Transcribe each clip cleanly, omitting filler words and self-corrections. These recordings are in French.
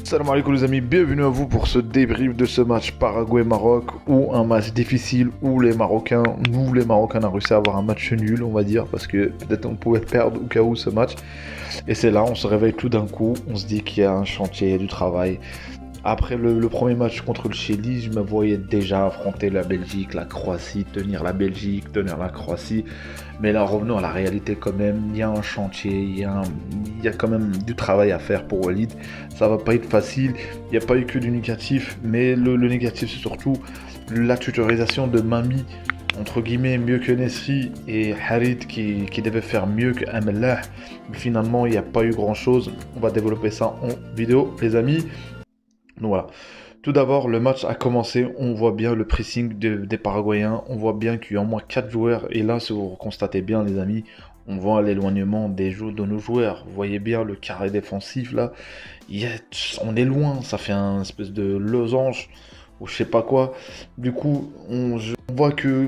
Salam alaikum les amis, bienvenue à vous pour ce débrief de ce match Paraguay-Maroc, ou un match difficile où les Marocains, nous les Marocains, on a réussi à avoir un match nul, on va dire, parce que peut-être on pouvait perdre au cas où ce match. Et c'est là, on se réveille tout d'un coup, on se dit qu'il y a un chantier, il y a du travail. Après le premier match contre le Chili, je me voyais déjà affronter la Belgique, la Croatie, tenir la Belgique, tenir la Croatie. Mais là, revenons à la réalité quand même. Il y a un chantier, il y a quand même du travail à faire pour Walid. Ça va pas être facile. Il n'y a pas eu que du négatif. Mais le négatif, c'est surtout la tutorisation de Mami, entre guillemets, mieux que Nesri, et Harit qui devait faire mieux que Amellah. Mais finalement, il n'y a pas eu grand chose. On va développer ça en vidéo, les amis. Donc voilà. Tout d'abord, le match a commencé, on voit bien le pressing des Paraguayens, on voit bien qu'il y a au moins 4 joueurs, et là, si vous constatez bien les amis, on voit l'éloignement de nos joueurs. Vous voyez bien le carré défensif là, on est loin, ça fait un espèce de losange, ou je sais pas quoi. Du coup, on voit que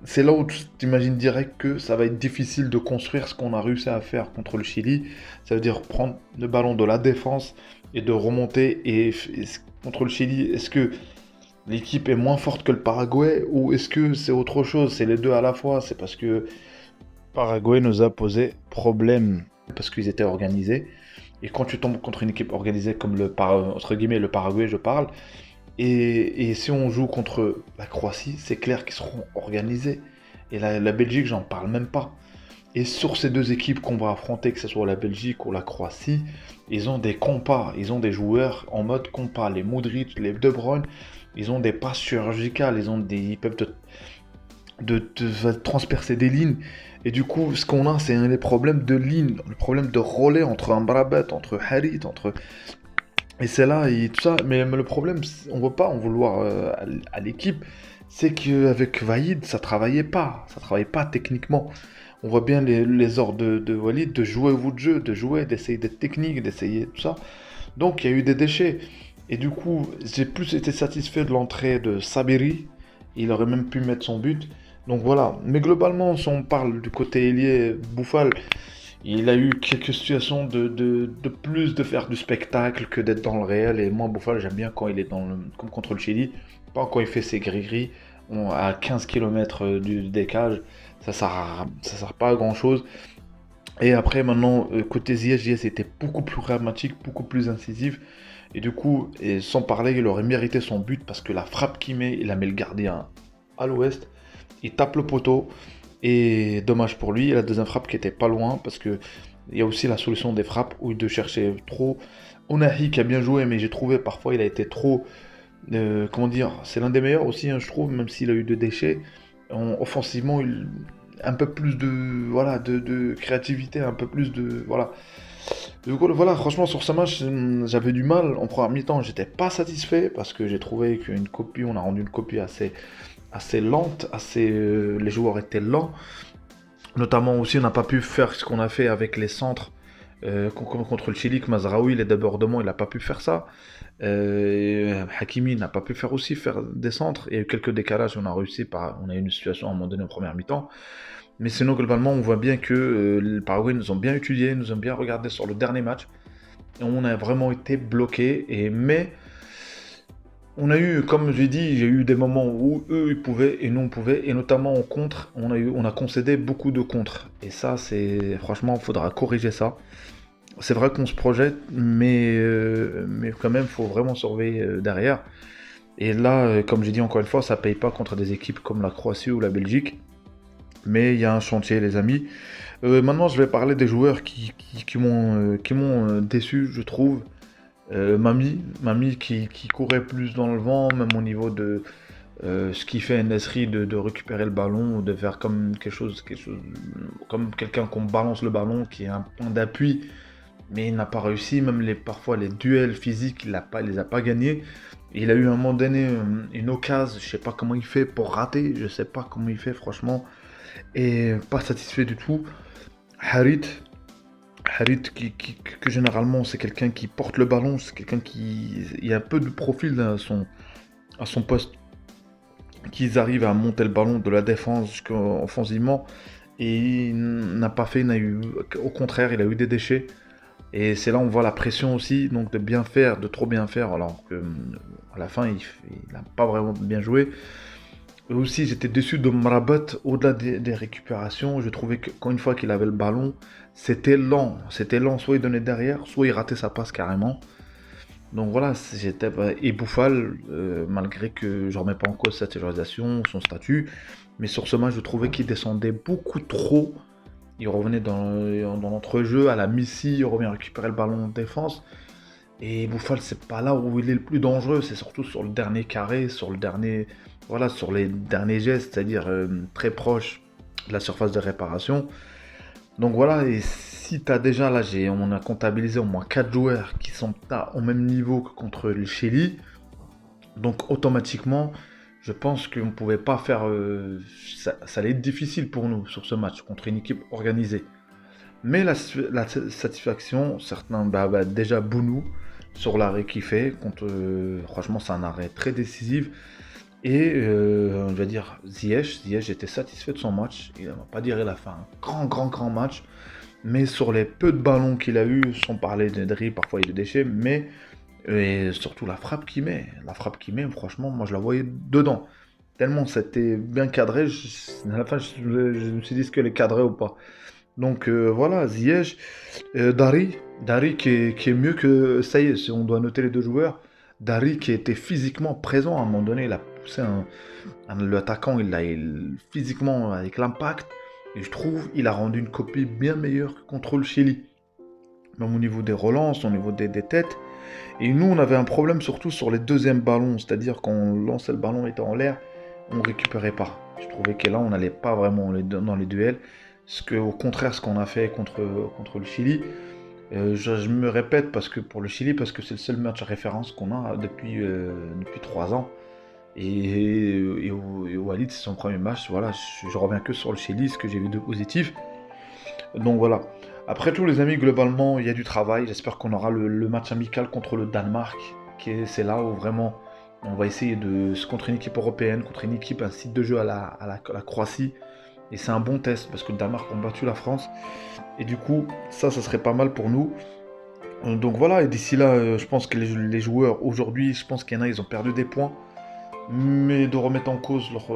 c'est là où tu t'imagines direct que ça va être difficile de construire ce qu'on a réussi à faire contre le Chili. Ça veut dire prendre le ballon de la défense et de remonter. Contre le Chili, est-ce que l'équipe est moins forte que le Paraguay ou est-ce que c'est autre chose? C'est les deux à la fois. C'est parce que Paraguay nous a posé problème parce qu'ils étaient organisés. Et quand tu tombes contre une équipe organisée comme entre guillemets le Paraguay, je parle, et si on joue contre la Croatie, c'est clair qu'ils seront organisés. Et la Belgique, j'en parle même pas. Et sur ces deux équipes qu'on va affronter, que ce soit la Belgique ou la Croatie, ils ont des compas, ils ont des joueurs en mode compas. Les Modric, les De Bruyne, ils ont des passes chirurgicales, ils peuvent te transpercer des lignes. Et du coup, ce qu'on a, c'est les problèmes de ligne, le problème de relais entre Amrabat, entre Harit, et c'est là, et tout ça. Mais le problème, on ne veut pas en vouloir à l'équipe, c'est qu'avec Vaïd, ça travaillait pas techniquement. On voit bien les ordres de Walid de jouer au bout de jeu, de jouer, d'essayer d'être technique, d'essayer tout ça. Donc il y a eu des déchets. Et du coup, j'ai plus été satisfait de l'entrée de Sabiri. Il aurait même pu mettre son but. Donc voilà. Mais globalement, si on parle du côté ailier, Bouffal, il a eu quelques situations de plus de faire du spectacle que d'être dans le réel. Et moi, Bouffal, j'aime bien quand il est comme contre le Chili. Pas quand il fait ses gris-gris à 15 km du décage. Ça sert pas à grand chose. Et après, maintenant, côté Ziyech était beaucoup plus dramatique, beaucoup plus incisif. Et du coup, et sans parler, il aurait mérité son but parce que la frappe qu'il met, il la met le gardien à l'ouest. Il tape le poteau. Et dommage pour lui, et la deuxième frappe qui était pas loin parce que il y a aussi la solution des frappes où il de chercher trop. Onahi qui a bien joué, mais j'ai trouvé parfois il a été trop. Comment dire, c'est l'un des meilleurs aussi, hein, je trouve, même s'il a eu deux déchets. Offensivement, un peu plus de voilà de créativité, un peu plus de voilà. Du coup, voilà, franchement sur ce match, j'avais du mal en première mi-temps, j'étais pas satisfait parce que j'ai trouvé qu'une copie, on a rendu une copie assez lente, les joueurs étaient lents. Notamment aussi, on n'a pas pu faire ce qu'on a fait avec les centres contre le Chili, que Mazraoui, les débordements, il n'a pas pu faire ça. Hakimi n'a pas pu faire des centres. Il y a eu quelques décalages, on a eu une situation à un moment donné en première mi-temps. Mais sinon, globalement, on voit bien que le Paraguay nous ont bien étudié, nous ont bien regardé sur le dernier match. Et on a vraiment été bloqués. Mais on a eu, comme j'ai dit, j'ai eu des moments où eux ils pouvaient et nous on pouvait, et notamment en contre, on a concédé beaucoup de contre. Et ça, franchement, il faudra corriger ça. C'est vrai qu'on se projette, mais quand même, il faut vraiment surveiller derrière. Et là, comme j'ai dit encore une fois, ça paye pas contre des équipes comme la Croatie ou la Belgique. Mais il y a un chantier, les amis. Maintenant, je vais parler des joueurs qui m'ont déçu, je trouve. Mami qui courait plus dans le vent, même au niveau de ce qui fait Nesri de récupérer le ballon, ou de faire comme quelque chose comme quelqu'un qu'on balance le ballon, qui est un point d'appui, mais il n'a pas réussi. Même parfois les duels physiques, il les a pas gagnés. Et il a eu un moment donné une occasion, je sais pas comment il fait pour rater, je sais pas comment il fait franchement, et pas satisfait du tout. Harit, que généralement c'est quelqu'un qui porte le ballon, c'est quelqu'un il y a un peu de profil à son poste, qu'ils arrivent à monter le ballon de la défense jusqu'offensivement. et il n'a pas fait, au contraire, il a eu des déchets. Et c'est là où on voit la pression aussi, donc de bien faire, de trop bien faire, alors que à la fin, il n'a pas vraiment bien joué. Et aussi, j'étais déçu de Mrabat, au-delà des récupérations. Je trouvais que quand une fois qu'il avait le ballon, c'était lent. C'était lent, soit il donnait derrière, soit il ratait sa passe carrément. Donc voilà, j'étais et Bouffal, malgré que je remets pas en cause sa titularisation, son statut, mais sur ce match, je trouvais qu'il descendait beaucoup trop. Il revenait dans l'entrejeu, à la Missy, il revient récupérer le ballon en défense. Et Bouffal, c'est pas là où il est le plus dangereux, c'est surtout sur le dernier carré, voilà, sur les derniers gestes, c'est-à-dire très proche de la surface de réparation. Donc voilà, et si tu as déjà, là, on a comptabilisé au moins 4 joueurs qui sont au même niveau que contre le Chili, donc automatiquement, je pense qu'on ne pouvait pas faire... ça allait être difficile pour nous sur ce match, contre une équipe organisée. Mais la satisfaction, certains, déjà Bounou, sur l'arrêt qu'il fait, franchement c'est un arrêt très décisif. Et je vais dire Ziyech était satisfait de son match, il ne va pas dire il a fait un grand match, mais sur les peu de ballons qu'il a eu, sans parler de dribbles, parfois il y a des déchets, mais et surtout la frappe qu'il met, franchement moi je la voyais dedans. Tellement c'était bien cadré, à la fin je me suis dit est-ce qu'elle est cadrée ou pas. Donc voilà, Ziyech, Dari qui est mieux que, ça y est, si on doit noter les deux joueurs, Dari qui était physiquement présent à un moment donné, il a poussé l'attaquant, physiquement avec l'impact, et je trouve il a rendu une copie bien meilleure que contre le Chili, même au niveau des relances, au niveau des têtes. Et nous on avait un problème surtout sur les deuxièmes ballons, c'est-à-dire quand on lançait le ballon, il était en l'air, on ne récupérait pas. Je trouvais que là on n'allait pas vraiment dans les duels. Au contraire, ce qu'on a fait contre le Chili, je me répète parce que pour le Chili, parce que c'est le seul match à référence qu'on a depuis 3 ans. Et Walid, c'est son premier match. Voilà, je reviens que sur le Chili, ce que j'ai vu de positif. Donc voilà. Après tout, les amis, globalement, il y a du travail. J'espère qu'on aura le match amical contre le Danemark. C'est là où vraiment on va essayer contre une équipe européenne, contre une équipe, un site de jeu à la Croatie. Et c'est un bon test parce que le Danemark a battu la France. Et du coup, ça serait pas mal pour nous. Donc voilà, et d'ici là, je pense que les joueurs aujourd'hui, je pense qu'il y en a, ils ont perdu des points. Mais de remettre en cause leur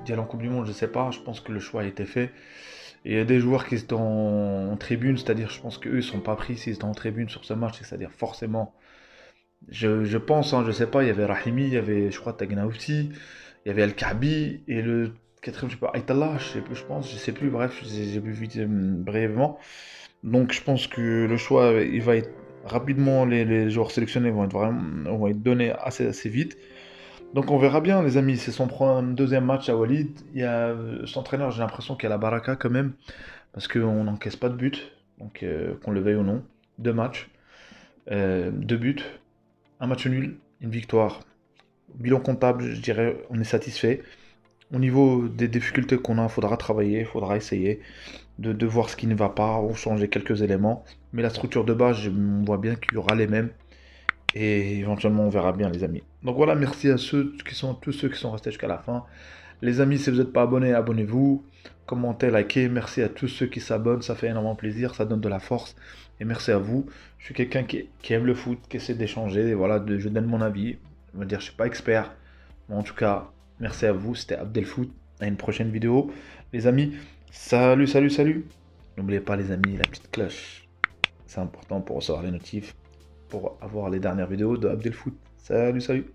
d'y aller en Coupe du Monde, je sais pas. Je pense que le choix a été fait. Et il y a des joueurs qui étaient en tribune, c'est-à-dire, je pense qu'eux, ils sont pas pris s'ils étaient en tribune sur ce match. C'est-à-dire, forcément, je pense, hein, je sais pas, il y avait Rahimi, il y avait, je crois, Tagna aussi, il y avait El-Kaabi, et le quatrième, je sais pas, Aïtallah, je sais plus, je pense, je sais plus, bref, j'ai vu vite brièvement. Donc je pense que le choix, il va être rapidement, les joueurs sélectionnés vont être donnés assez vite. Donc on verra bien, les amis, c'est son deuxième match à Walid. Cet entraîneur, j'ai l'impression qu'il a la baraka quand même, parce qu'on n'encaisse pas de but, donc qu'on le veuille ou non. 2 matchs, 2 buts, un match nul, une victoire. Bilan comptable, je dirais, on est satisfait. Au niveau des difficultés qu'on a, il faudra travailler, il faudra essayer de voir ce qui ne va pas, ou changer quelques éléments. Mais la structure de base, on voit bien qu'il y aura les mêmes. Et éventuellement, on verra bien, les amis. Donc voilà, merci à tous ceux qui sont restés jusqu'à la fin. Les amis, si vous n'êtes pas abonnés, abonnez-vous. Commentez, likez. Merci à tous ceux qui s'abonnent, ça fait énormément plaisir, ça donne de la force. Et merci à vous. Je suis quelqu'un qui aime le foot, qui essaie d'échanger. Et voilà, je donne mon avis. Je veux dire, je suis pas expert. Mais en tout cas, merci à vous. C'était Abdelfoot. À une prochaine vidéo. Les amis, salut, salut, salut. N'oubliez pas, les amis, la petite cloche. C'est important pour recevoir les notifs, pour avoir les dernières vidéos de Abdelfoot. Salut, salut.